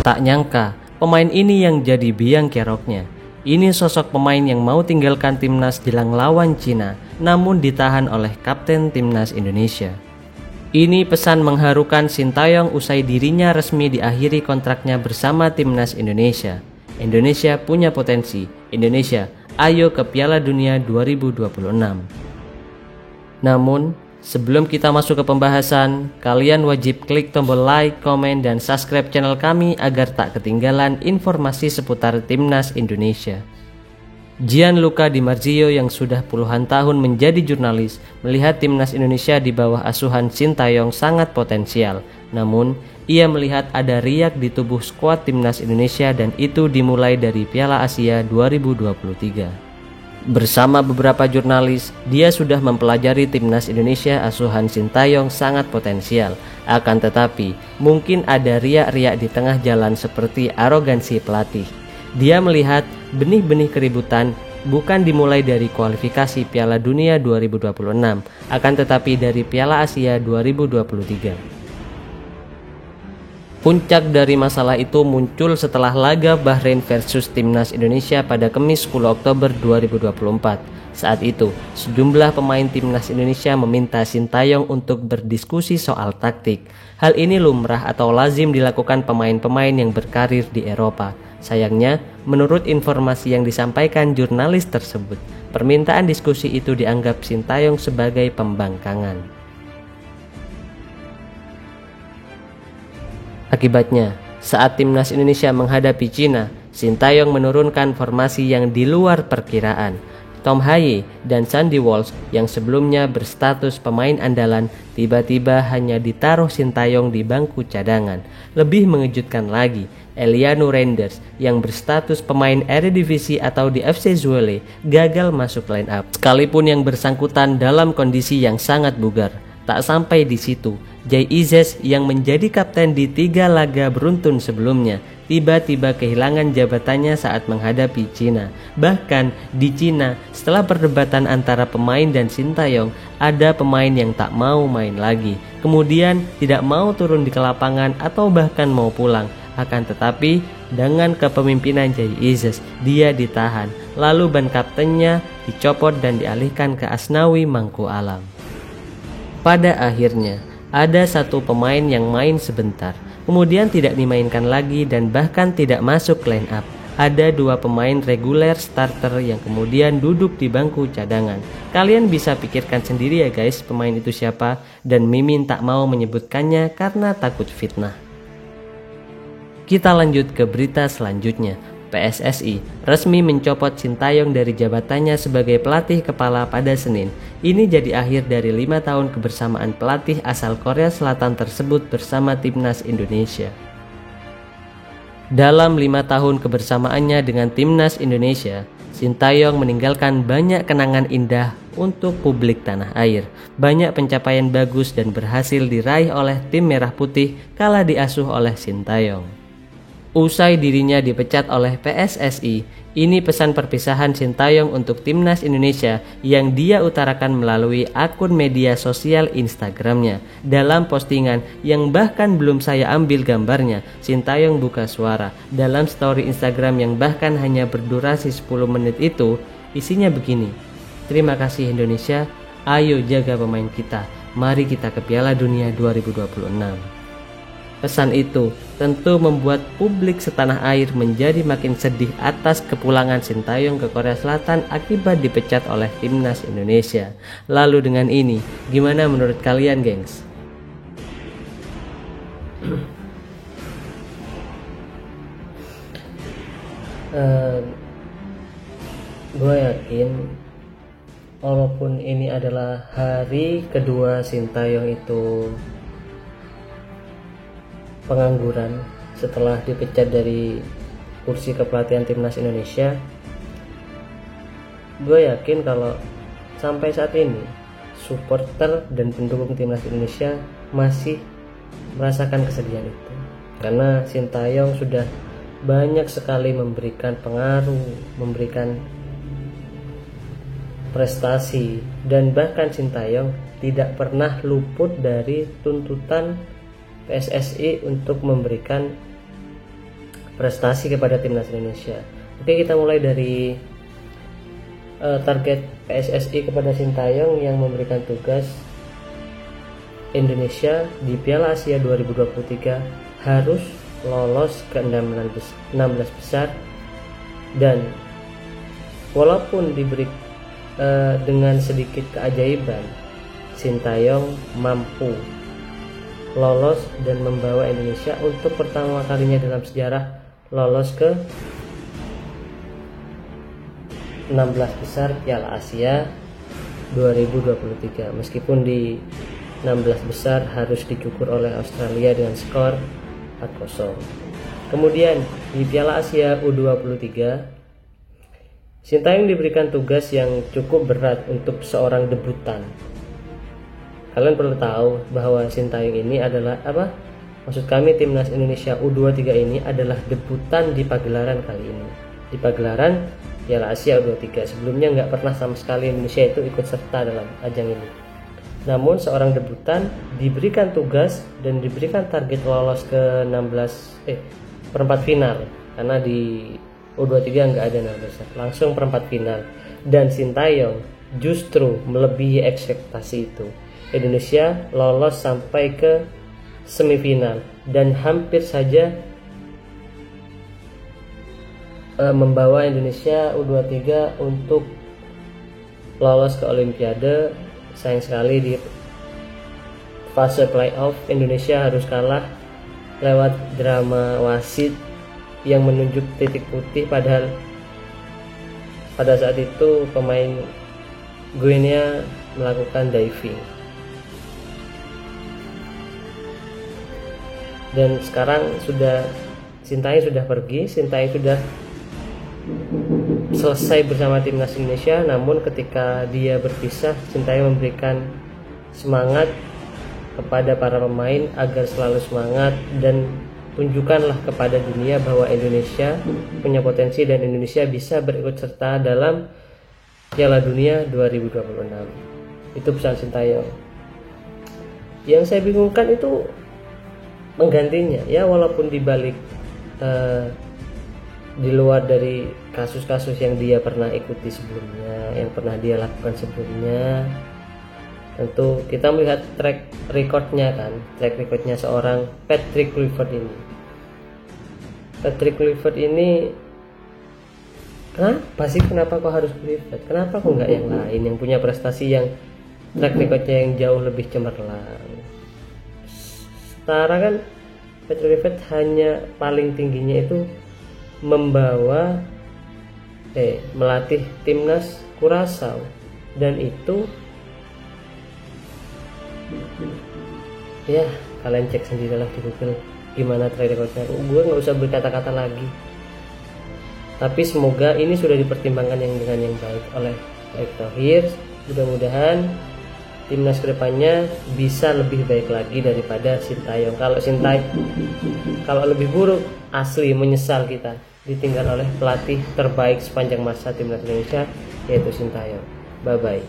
Tak nyangka, pemain ini yang jadi biang keroknya. Ini sosok pemain yang mau tinggalkan timnas jelang lawan Cina, namun ditahan oleh kapten timnas Indonesia. Ini pesan mengharukan Sintayong usai dirinya resmi diakhiri kontraknya bersama timnas Indonesia. Indonesia punya potensi. Indonesia, ayo ke Piala Dunia 2026. Namun, sebelum kita masuk ke pembahasan, kalian wajib klik tombol like, komen, dan subscribe channel kami agar tak ketinggalan informasi seputar timnas Indonesia. Gianluca Di Marzio yang sudah puluhan tahun menjadi jurnalis melihat timnas Indonesia di bawah asuhan Sintayong sangat potensial. Namun, ia melihat ada riak di tubuh skuad timnas Indonesia dan itu dimulai dari Piala Asia 2023. Bersama beberapa jurnalis, dia sudah mempelajari timnas Indonesia asuhan Sintayong sangat potensial. Akan tetapi, mungkin ada riak-riak di tengah jalan seperti arogansi pelatih. Dia melihat benih-benih keributan bukan dimulai dari kualifikasi Piala Dunia 2026, akan tetapi dari Piala Asia 2023. Puncak dari masalah itu muncul setelah laga Bahrain versus Timnas Indonesia pada Kamis 10 Oktober 2024. Saat itu, sejumlah pemain Timnas Indonesia meminta Sintayong untuk berdiskusi soal taktik. Hal ini lumrah atau lazim dilakukan pemain-pemain yang berkarir di Eropa. Sayangnya, menurut informasi yang disampaikan jurnalis tersebut, permintaan diskusi itu dianggap Sintayong sebagai pembangkangan. Akibatnya, saat timnas Indonesia menghadapi Cina, Sintayong menurunkan formasi yang di luar perkiraan. Tom Haye dan Sandy Walsh yang sebelumnya berstatus pemain andalan tiba-tiba hanya ditaruh Sintayong di bangku cadangan. Lebih mengejutkan lagi, Eliano Reinders yang berstatus pemain Eredivisie atau di FC Zwolle gagal masuk line up, sekalipun yang bersangkutan dalam kondisi yang sangat bugar. Tak sampai di situ, Jay Izes yang menjadi kapten di 3 laga beruntun sebelumnya tiba-tiba kehilangan jabatannya saat menghadapi Cina. Bahkan di Cina, setelah perdebatan antara pemain dan Sintayong, ada pemain yang tak mau main lagi, kemudian tidak mau turun di lapangan atau bahkan mau pulang. Akan tetapi, dengan kepemimpinan Jay Izes, dia ditahan, lalu ban kaptennya dicopot dan dialihkan ke Asnawi Mangku Alam. Pada akhirnya, ada satu pemain yang main sebentar, kemudian tidak dimainkan lagi dan bahkan tidak masuk line up. Ada 2 pemain reguler starter yang kemudian duduk di bangku cadangan. Kalian bisa pikirkan sendiri ya guys, pemain itu siapa, dan Mimin tak mau menyebutkannya karena takut fitnah. Kita lanjut ke berita selanjutnya. PSSI resmi mencopot Sintayong dari jabatannya sebagai pelatih kepala pada Senin. Ini jadi akhir dari 5 tahun kebersamaan pelatih asal Korea Selatan tersebut bersama timnas Indonesia. Dalam 5 tahun kebersamaannya dengan timnas Indonesia, Sintayong meninggalkan banyak kenangan indah untuk publik tanah air. Banyak pencapaian bagus dan berhasil diraih oleh tim Merah Putih kala diasuh oleh Sintayong. Usai dirinya dipecat oleh PSSI, ini pesan perpisahan Sintayong untuk timnas Indonesia yang dia utarakan melalui akun media sosial Instagramnya. Dalam postingan yang bahkan belum saya ambil gambarnya, Sintayong buka suara. Dalam story Instagram yang bahkan hanya berdurasi 10 menit itu, isinya begini: "Terima kasih Indonesia, ayo jaga pemain kita, mari kita ke Piala Dunia 2026. Pesan itu tentu membuat publik setanah air menjadi makin sedih atas kepulangan Sintayong ke Korea Selatan akibat dipecat oleh timnas Indonesia. Lalu dengan ini, gimana menurut kalian, gengs? Gue yakin walaupun ini adalah hari kedua Sintayong itu pengangguran setelah dipecat dari kursi kepelatihan timnas Indonesia, gue yakin kalau sampai saat ini supporter dan pendukung timnas Indonesia masih merasakan kesedihan itu, karena Sintayong sudah banyak sekali memberikan pengaruh, memberikan prestasi, dan bahkan Sintayong tidak pernah luput dari tuntutan PSSI untuk memberikan prestasi kepada timnas Indonesia. Oke, kita mulai dari target PSSI kepada Sintayong yang memberikan tugas Indonesia di Piala Asia 2023 harus lolos ke 16 besar, dan walaupun diberi dengan sedikit keajaiban, Sintayong mampu lolos dan membawa Indonesia untuk pertama kalinya dalam sejarah lolos ke 16 besar Piala Asia 2023, meskipun di 16 besar harus dicukur oleh Australia dengan skor 4-0. Kemudian di Piala Asia U23, Sintayong diberikan tugas yang cukup berat untuk seorang debutan. Kalian perlu tahu bahwa Sintayong ini adalah maksud kami timnas Indonesia U23 ini adalah debutan di pagelaran kali ini, di pagelaran Piala Asia U23. Sebelumnya nggak pernah sama sekali Indonesia itu ikut serta dalam ajang ini. Namun seorang debutan diberikan tugas dan diberikan target lolos ke perempat final, karena di U23 nggak ada 16 besar, langsung perempat final. Dan Sintayong justru melebihi ekspektasi itu. Indonesia lolos sampai ke semifinal dan hampir saja membawa Indonesia U23 untuk lolos ke Olimpiade. Sayang sekali di fase playoff Indonesia harus kalah lewat drama wasit yang menunjuk titik putih, padahal pada saat itu pemain Guinea melakukan diving. Dan sekarang Sintayong sudah pergi, Sintayong sudah selesai bersama timnas Indonesia. Namun ketika dia berpisah, Sintayong memberikan semangat kepada para pemain agar selalu semangat dan tunjukkanlah kepada dunia bahwa Indonesia punya potensi dan Indonesia bisa berikut serta dalam Piala Dunia 2026. Itu pesan Sintayong. Yang saya bingungkan itu menggantinya, ya, walaupun dibalik di luar dari kasus-kasus yang dia pernah ikuti sebelumnya, yang pernah dia lakukan sebelumnya, tentu kita melihat track recordnya seorang Patrick Kluivert ini. Patrick Kluivert ini kenapa kok harus Kluivert? Kenapa kok nggak yang lain yang punya prestasi yang track recordnya yang jauh lebih cemerlang? Setara kan Patrick Kluivert hanya paling tingginya itu melatih timnas Curaçao, dan itu ya kalian cek sendirilah di Google gimana track recordnya. Gue nggak usah berkata-kata lagi, tapi semoga ini sudah dipertimbangkan dengan yang baik oleh Erick Thohir. Mudah-mudahan timnas kedepannya bisa lebih baik lagi daripada Sintayong. Kalau lebih buruk, asli menyesal kita ditinggal oleh pelatih terbaik sepanjang masa timnas Indonesia, yaitu Sintayong. Bye bye.